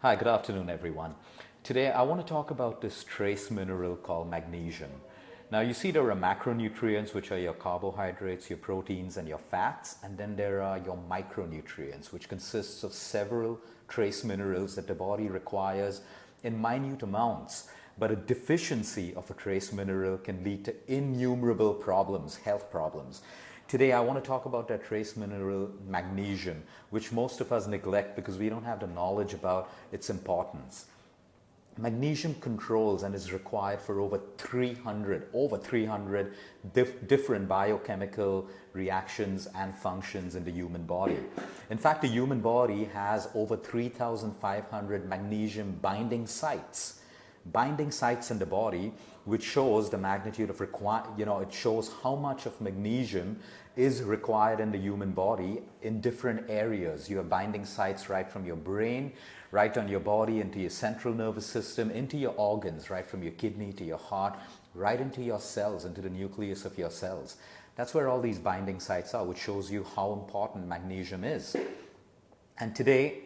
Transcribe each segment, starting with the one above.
Hi, good afternoon, everyone. Today, I want to talk about this trace mineral called magnesium. Now, you see there are macronutrients, which are your carbohydrates, your proteins, and your fats, and then there are your micronutrients, which consists of several trace minerals that the body requires in minute amounts. But a deficiency of a trace mineral can lead to innumerable problems, health problems. Today, I want to talk about that trace mineral magnesium, which most of us neglect because we don't have the knowledge about its importance. Magnesium controls and is required for over 300 different biochemical reactions and functions in the human body. In fact, the human body has over 3,500 magnesium binding sites in the body, which shows the magnitude of it shows how much of magnesium is required in the human body in different areas. You have binding sites right from your brain, right on your body, into your central nervous system, into your organs, right from your kidney to your heart, right into your cells, into the nucleus of your cells. That's where all these binding sites are, which shows you how important magnesium is. And today,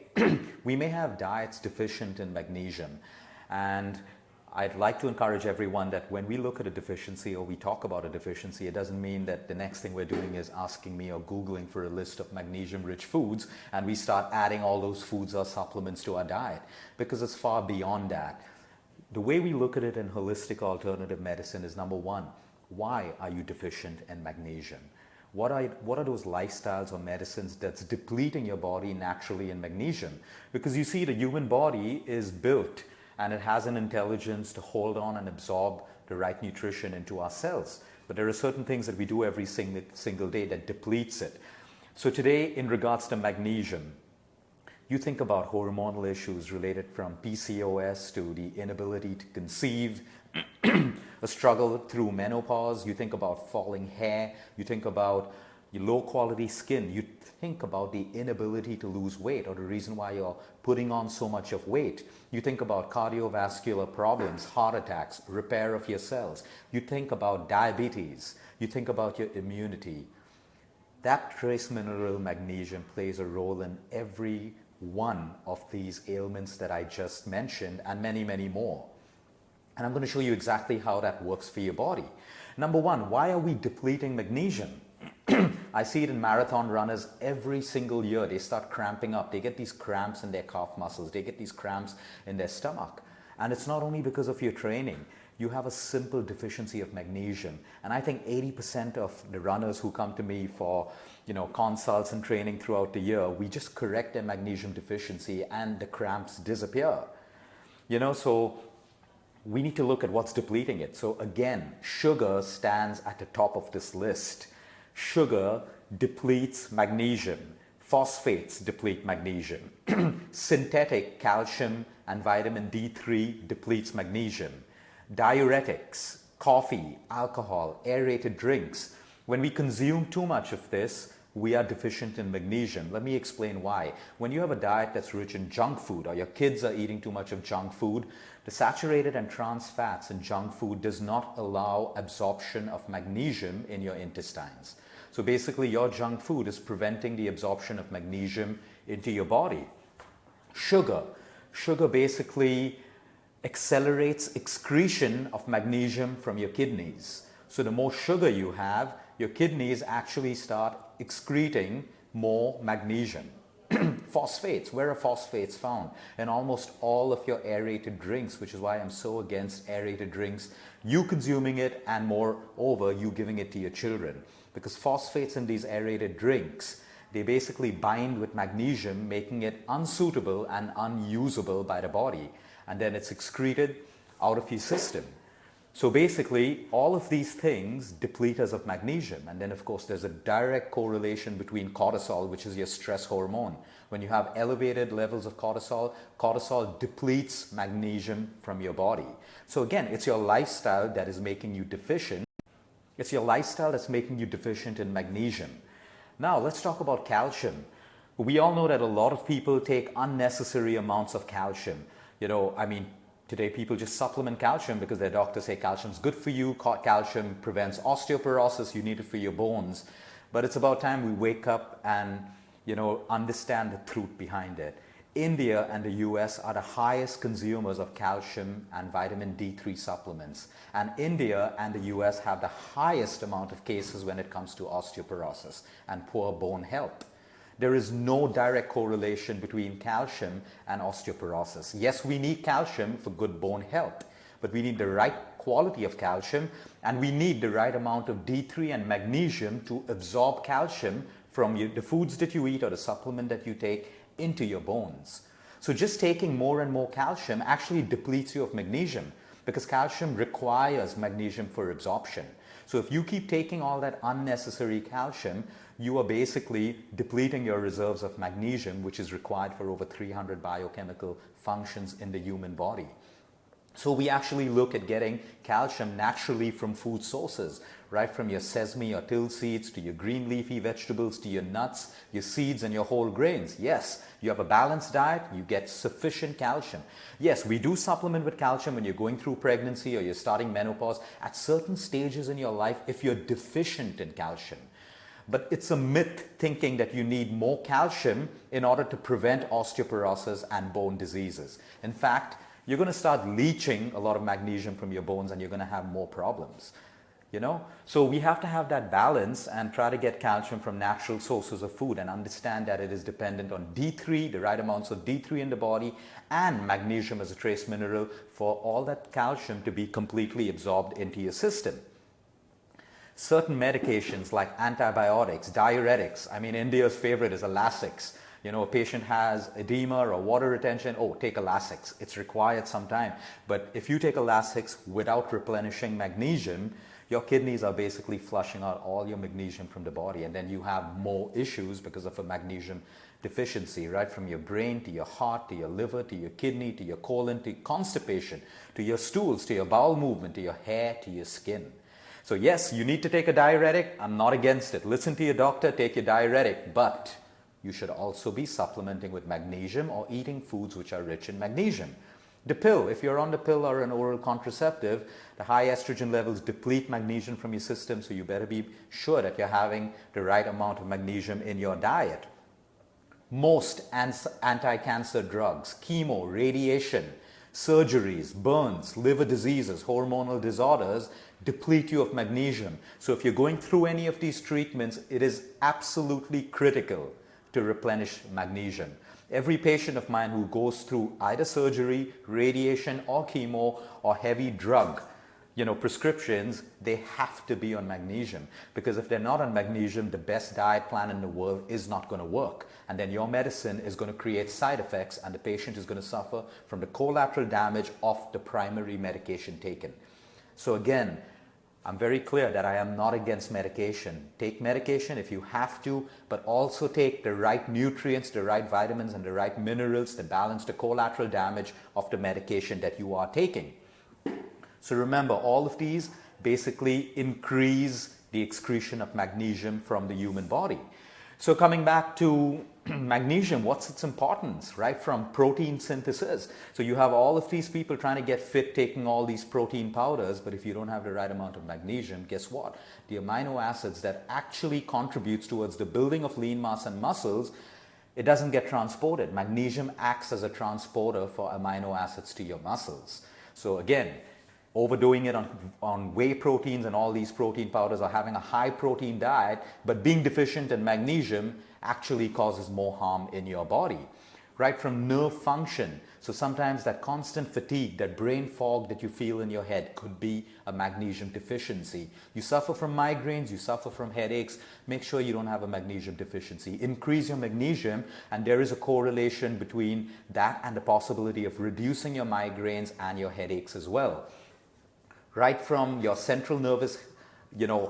we may have diets deficient in magnesium. And I'd like to encourage everyone that when we look at a deficiency or we talk about a deficiency, it doesn't mean that the next thing we're doing is asking me or Googling for a list of magnesium-rich foods and we start adding all those foods or supplements to our diet, because it's far beyond that. The way we look at it in holistic alternative medicine is, number one, why are you deficient in magnesium? What are those lifestyles or medicines that's depleting your body naturally in magnesium? Because you see, the human body is built and it has an intelligence to hold on and absorb the right nutrition into our cells. But there are certain things that we do every single day that depletes it. So today, in regards to magnesium, you think about hormonal issues related from PCOS to the inability to conceive, a struggle through menopause, you think about falling hair, you think about your low quality skin, you think about the inability to lose weight or the reason why you're putting on so much of weight. You think about cardiovascular problems, heart attacks, repair of your cells. You think about diabetes. You think about your immunity. That trace mineral magnesium plays a role in every one of these ailments that I just mentioned and many, many more. And I'm going to show you exactly how that works for your body. Number one, why are we depleting magnesium? I see it in marathon runners every single year. They start cramping up. They get these cramps in their calf muscles. They get these cramps in their stomach. And it's not only because of your training. You have a simple deficiency of magnesium. And I think 80% of the runners who come to me for consults and training throughout the year, we just correct their magnesium deficiency and the cramps disappear. So we need to look at what's depleting it. So again, sugar stands at the top of this list. Sugar depletes magnesium. Phosphates deplete magnesium. Synthetic calcium and vitamin D3 depletes magnesium. Diuretics, coffee, alcohol, aerated drinks. When we consume too much of this, we are deficient in magnesium. Let me explain why. When you have a diet that's rich in junk food, or your kids are eating too much of junk food, the saturated and trans fats in junk food does not allow absorption of magnesium in your intestines. So basically, your junk food is preventing the absorption of magnesium into your body. Sugar basically accelerates excretion of magnesium from your kidneys. So the more sugar you have, your kidneys actually start excreting more magnesium. Phosphates, where are phosphates found? In almost all of your aerated drinks, which is why I'm so against aerated drinks, you consuming it and moreover, you giving it to your children. Because phosphates in these aerated drinks, they basically bind with magnesium, making it unsuitable and unusable by the body. And then it's excreted out of your system. So basically, all of these things deplete us of magnesium. And then, of course, there's a direct correlation between cortisol, which is your stress hormone. When you have elevated levels of cortisol, cortisol depletes magnesium from your body. So again, it's your lifestyle that is making you deficient. It's your lifestyle that's making you deficient in magnesium. Now, let's talk about calcium. We all know that a lot of people take unnecessary amounts of calcium. Today people just supplement calcium because their doctors say calcium's good for you, calcium prevents osteoporosis, you need it for your bones. But it's about time we wake up and understand the truth behind it. India and the US are the highest consumers of calcium and vitamin D3 supplements. And India and the US have the highest amount of cases when it comes to osteoporosis and poor bone health. There is no direct correlation between calcium and osteoporosis. Yes, we need calcium for good bone health, but we need the right quality of calcium, and we need the right amount of D3 and magnesium to absorb calcium from the foods that you eat or the supplement that you take into your bones. So just taking more and more calcium actually depletes you of magnesium, because calcium requires magnesium for absorption. So if you keep taking all that unnecessary calcium, you are basically depleting your reserves of magnesium, which is required for over 300 biochemical functions in the human body. So we actually look at getting calcium naturally from food sources, right from your sesame or till seeds to your green leafy vegetables to your nuts, your seeds and your whole grains. Yes, you have a balanced diet, you get sufficient calcium. Yes, we do supplement with calcium when you're going through pregnancy or you're starting menopause at certain stages in your life if you're deficient in calcium. But it's a myth thinking that you need more calcium in order to prevent osteoporosis and bone diseases. In fact, you're going to start leaching a lot of magnesium from your bones and you're going to have more problems. So we have to have that balance and try to get calcium from natural sources of food and understand that it is dependent on D3, the right amounts of D3 in the body, and magnesium as a trace mineral for all that calcium to be completely absorbed into your system. Certain medications like antibiotics, diuretics, India's favorite is a Lasix. A patient has edema or water retention, take a Lasix. It's required sometime. But if you take a Lasix without replenishing magnesium, your kidneys are basically flushing out all your magnesium from the body, and then you have more issues because of a magnesium deficiency, right from your brain to your heart to your liver to your kidney to your colon to constipation to your stools to your bowel movement to your hair to your skin. So yes, you need to take a diuretic. I'm not against it. Listen to your doctor, take your diuretic, but you should also be supplementing with magnesium or eating foods which are rich in magnesium. The pill, if you're on the pill or an oral contraceptive, the high estrogen levels deplete magnesium from your system, so you better be sure that you're having the right amount of magnesium in your diet. Most anti-cancer drugs, chemo, radiation, surgeries, burns, liver diseases, hormonal disorders deplete you of magnesium. So if you're going through any of these treatments, it is absolutely critical to replenish magnesium. Every patient of mine who goes through either surgery, radiation, or chemo, or heavy drug, prescriptions, they have to be on magnesium, because if they're not on magnesium, the best diet plan in the world is not going to work. And then your medicine is going to create side effects, and the patient is going to suffer from the collateral damage of the primary medication taken. So again, I'm very clear that I am not against medication. Take medication if you have to, but also take the right nutrients, the right vitamins, and the right minerals to balance the collateral damage of the medication that you are taking. So remember, all of these basically increase the excretion of magnesium from the human body. So coming back to magnesium, what's its importance, right? From protein synthesis. So you have all of these people trying to get fit, taking all these protein powders, but if you don't have the right amount of magnesium, guess what? The amino acids that actually contributes towards the building of lean mass and muscles, it doesn't get transported. Magnesium acts as a transporter for amino acids to your muscles. So again, overdoing it on whey proteins and all these protein powders, or having a high protein diet, but being deficient in magnesium actually causes more harm in your body. Right from nerve function. So sometimes that constant fatigue, that brain fog that you feel in your head could be a magnesium deficiency. You suffer from migraines, you suffer from headaches, make sure you don't have a magnesium deficiency. Increase your magnesium, and there is a correlation between that and the possibility of reducing your migraines and your headaches as well. Right from your central nervous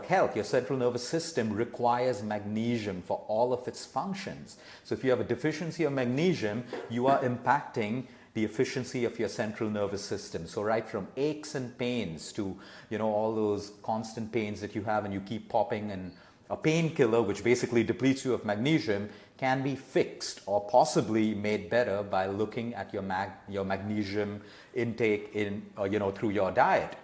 health, your central nervous system requires magnesium for all of its functions. So if you have a deficiency of magnesium, you are impacting the efficiency of your central nervous system. So right from aches and pains to, all those constant pains that you have and you keep popping and A painkiller, which basically depletes you of magnesium, can be fixed or possibly made better by looking at your magnesium intake through your diet.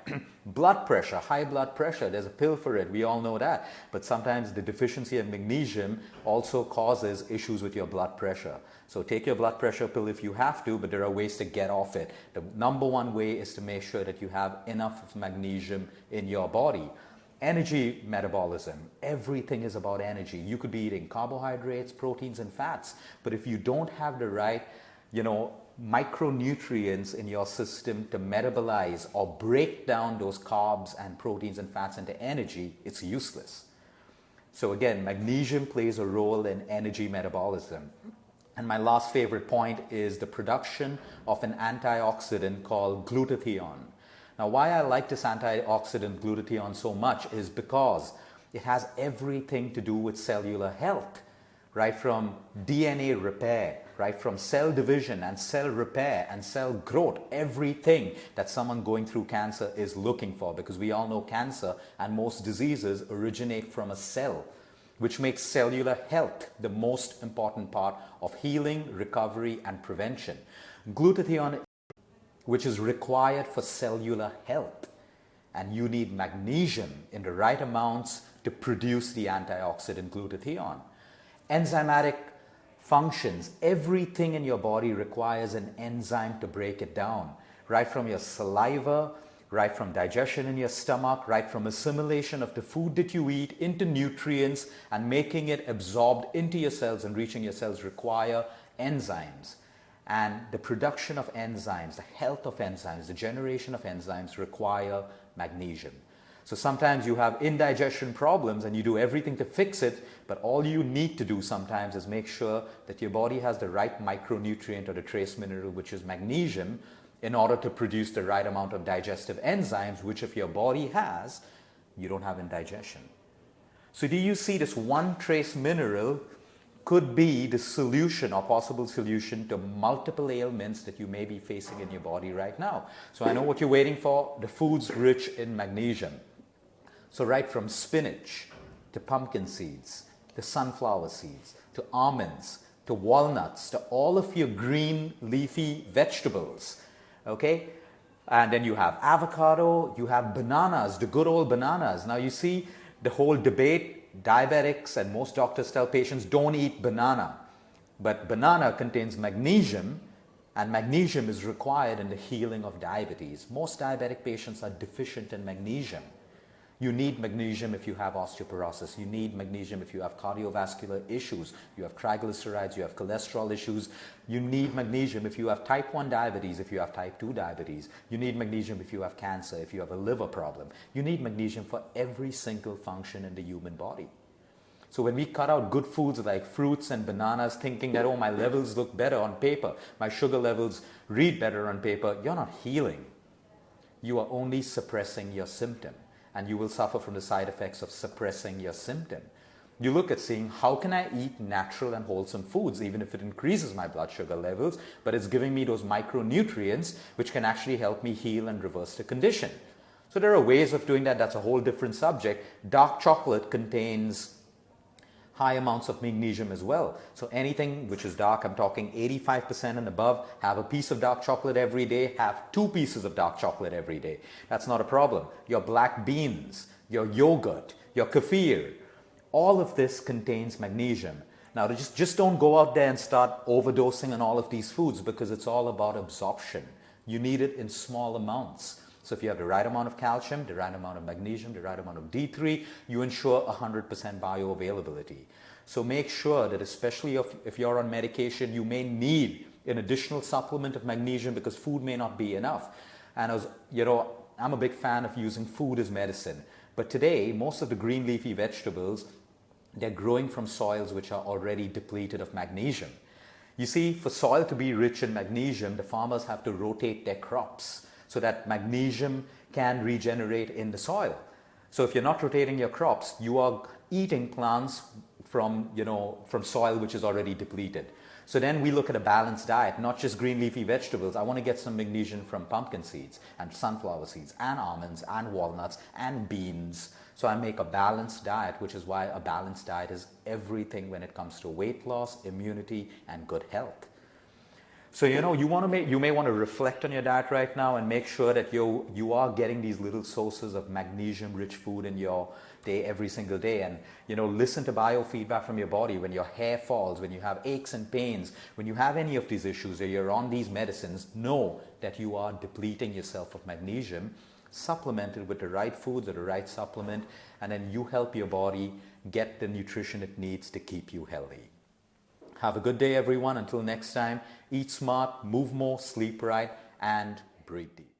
Blood pressure, high blood pressure, there's a pill for it, we all know that. But sometimes the deficiency of magnesium also causes issues with your blood pressure. So take your blood pressure pill if you have to, but there are ways to get off it. The number one way is to make sure that you have enough of magnesium in your body. Energy metabolism, everything is about energy. You could be eating carbohydrates, proteins, and fats, but if you don't have the right, micronutrients in your system to metabolize or break down those carbs and proteins and fats into energy, it's useless. So again, magnesium plays a role in energy metabolism. And my last favorite point is the production of an antioxidant called glutathione. Now, why I like this antioxidant glutathione so much is because it has everything to do with cellular health, right from DNA repair, right from cell division and cell repair and cell growth, everything that someone going through cancer is looking for, because we all know cancer and most diseases originate from a cell, which makes cellular health the most important part of healing, recovery, and prevention. Glutathione, which is required for cellular health, and you need magnesium in the right amounts to produce the antioxidant glutathione. Enzymatic functions, everything in your body requires an enzyme to break it down, right from your saliva, right from digestion in your stomach, right from assimilation of the food that you eat into nutrients and making it absorbed into your cells and reaching your cells require enzymes. And the production of enzymes, the health of enzymes, the generation of enzymes require magnesium. So sometimes you have indigestion problems and you do everything to fix it, but all you need to do sometimes is make sure that your body has the right micronutrient or the trace mineral, which is magnesium, in order to produce the right amount of digestive enzymes, which if your body has, you don't have indigestion. So do you see this one trace mineral could be the solution or possible solution to multiple ailments that you may be facing in your body right now? So I know what you're waiting for, the foods rich in magnesium. So right from spinach to pumpkin seeds, to sunflower seeds, to almonds, to walnuts, to all of your green leafy vegetables, okay? And then you have avocado, you have bananas, the good old bananas. Now you see the whole debate, diabetics and most doctors tell patients don't eat banana. But banana contains magnesium, and magnesium is required in the healing of diabetes. Most diabetic patients are deficient in magnesium. You need magnesium if you have osteoporosis. You need magnesium if you have cardiovascular issues. You have triglycerides, you have cholesterol issues. You need magnesium if you have type 1 diabetes, if you have type 2 diabetes. You need magnesium if you have cancer, if you have a liver problem. You need magnesium for every single function in the human body. So when we cut out good foods like fruits and bananas thinking that, oh, my levels look better on paper, my sugar levels read better on paper, you're not healing. You are only suppressing your symptom. And you will suffer from the side effects of suppressing your symptom. You look at seeing how can I eat natural and wholesome foods, even if it increases my blood sugar levels, but it's giving me those micronutrients which can actually help me heal and reverse the condition. So there are ways of doing that. That's a whole different subject. Dark chocolate contains high amounts of magnesium as well. So anything which is dark, I'm talking 85% and above, have a piece of dark chocolate every day, have 2 pieces of dark chocolate every day. That's not a problem. Your black beans, your yogurt, your kefir, all of this contains magnesium. Now just don't go out there and start overdosing on all of these foods, because it's all about absorption. You need it in small amounts. So if you have the right amount of calcium, the right amount of magnesium, the right amount of D3, you ensure 100% bioavailability. So make sure that, especially if you're on medication, you may need an additional supplement of magnesium because food may not be enough. And I'm a big fan of using food as medicine. But today, most of the green leafy vegetables, they're growing from soils which are already depleted of magnesium. You see, for soil to be rich in magnesium, the farmers have to rotate their crops so that magnesium can regenerate in the soil. So if you're not rotating your crops, you are eating plants from soil which is already depleted. So then we look at a balanced diet, not just green leafy vegetables. I want to get some magnesium from pumpkin seeds and sunflower seeds and almonds and walnuts and beans. So I make a balanced diet, which is why a balanced diet is everything when it comes to weight loss, immunity, and good health. So you may want to reflect on your diet right now and make sure that you are getting these little sources of magnesium-rich food in your day every single day, and listen to biofeedback from your body. When your hair falls, when you have aches and pains, when you have any of these issues, or you're on these medicines, know that you are depleting yourself of magnesium, supplemented with the right foods or the right supplement, and then you help your body get the nutrition it needs to keep you healthy. Have a good day, everyone. Until next time, eat smart, move more, sleep right, and breathe deep.